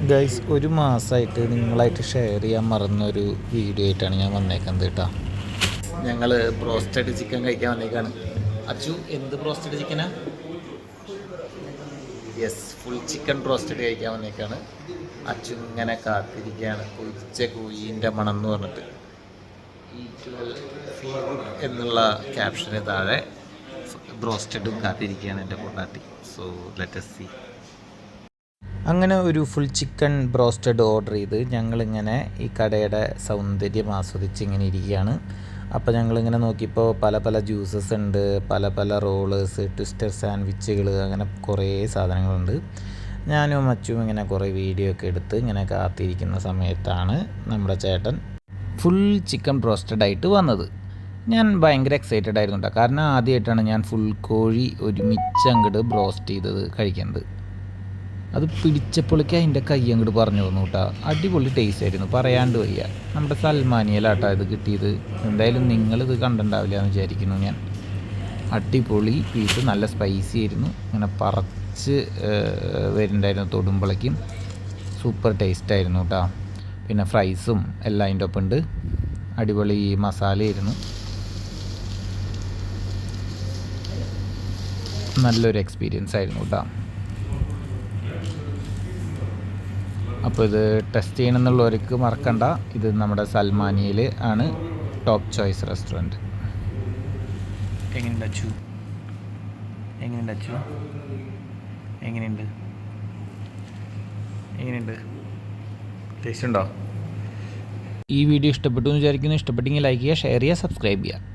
Guys, ഒരു മാസമായിട്ട് നിങ്ങളായിട്ട് ഷെയർ ചെയ്യാൻ മറന്നൊരു വീഡിയോ ആയിട്ടാണ് ഞാൻ വന്നേക്കുന്നത് കേട്ടോ. ഞങ്ങൾ ബ്രോസ്റ്റഡ് ചിക്കൻ കഴിക്കാൻ വന്നേക്കാണ്. അച്ചു, എന്ത് ബ്രോസ്റ്റഡ് ചിക്കനാ? യെസ്, ഫുൾ ചിക്കൻ ബ്രോസ്റ്റഡ് കഴിക്കാൻ വന്നേക്കാണ്. അച്ചു ഇങ്ങനെ കാത്തിരിക്കുകയാണ്. പൊരിച്ച കോഴീൻ്റെ മണം എന്ന് പറഞ്ഞിട്ട് ഫീൽ ഗുഡ് എന്നുള്ള ക്യാപ്ഷന് താഴെ ബ്രോസ്റ്റഡും കാത്തിരിക്കുകയാണ് എൻ്റെ പൊട്ടാട്ടി. So let us see. അങ്ങനെ ഒരു ഫുൾ ചിക്കൻ ബ്രോസ്റ്റഡ് ഓർഡർ ചെയ്ത് ഞങ്ങളിങ്ങനെ ഈ കടയുടെ സൗന്ദര്യം ആസ്വദിച്ച് ഇങ്ങനെ ഇരിക്കുകയാണ്. അപ്പോൾ ഞങ്ങളിങ്ങനെ നോക്കിയപ്പോൾ പല പല ജ്യൂസസ് ഉണ്ട്, പല പല റോളേഴ്സ്, ട്വിസ്റ്റർ സാൻഡ്വിച്ചുകൾ, അങ്ങനെ കുറേ സാധനങ്ങളുണ്ട്. ഞാനും അച്ചും ഇങ്ങനെ കുറേ വീഡിയോ ഒക്കെ എടുത്ത് ഇങ്ങനെ കാത്തിരിക്കുന്ന സമയത്താണ് നമ്മുടെ ചേട്ടൻ ഫുൾ ചിക്കൻ ബ്രോസ്റ്റഡ് ആയിട്ട് വന്നത്. ഞാൻ ഭയങ്കര എക്സൈറ്റഡ് ആയിരുന്നു കേട്ടോ, കാരണം ആദ്യമായിട്ടാണ് ഞാൻ ഫുൾ കോഴി ഒരുമിച്ച് അങ്ങോട്ട് ബ്രോസ്റ്റ് ചെയ്തത് കഴിക്കുന്നത്. അത് പിടിച്ചപ്പോഴേക്ക് അതിൻ്റെ കൈ അങ്ങോട്ട് പറഞ്ഞു തന്നു കേട്ടോ. അടിപൊളി ടേസ്റ്റ് ആയിരുന്നു, പറയാണ്ട് വയ്യ. നമ്മുടെ സൽമാനിയയിലാട്ടോ ഇത് കിട്ടിയത്. എന്തായാലും നിങ്ങളിത് കണ്ടിട്ടുണ്ടാവില്ല എന്ന് വിചാരിക്കുന്നു ഞാൻ. അടിപൊളി പീസ്, നല്ല സ്പൈസി ആയിരുന്നു, ഇങ്ങനെ പറച്ച് വരുന്നുണ്ടായിരുന്നു തൊടുമ്പോഴേക്കും. സൂപ്പർ ടേസ്റ്റ് ആയിരുന്നു കേട്ടോ. പിന്നെ ഫ്രൈസും എല്ലാം അതിൻ്റെ ഒപ്പം ഉണ്ട്. അടിപൊളി മസാലയായിരുന്നു. നല്ലൊരു എക്സ്പീരിയൻസ് ആയിരുന്നു കേട്ടോ. അപ്പോൾ ഇത് ടെസ്റ്റ് ചെയ്യണമെന്നുള്ളവർക്ക് മറക്കണ്ട, ഇത് നമ്മുടെ സൽമാനിയയിൽ ആണ്, ടോപ്പ് ചോയ്സ് റെസ്റ്റോറൻറ്റ്. എങ്ങനെയുണ്ട് അച്ചു? എങ്ങനെയുണ്ട്? ടേസ്റ്റ് ഉണ്ടോ? ഈ വീഡിയോ ഇഷ്ടപ്പെട്ടു എന്ന് വിചാരിക്കുന്നു. ഇഷ്ടപ്പെട്ടെങ്കിൽ ലൈക്ക് ചെയ്യുക, ഷെയർ ചെയ്യുക, സബ്സ്ക്രൈബ് ചെയ്യുക.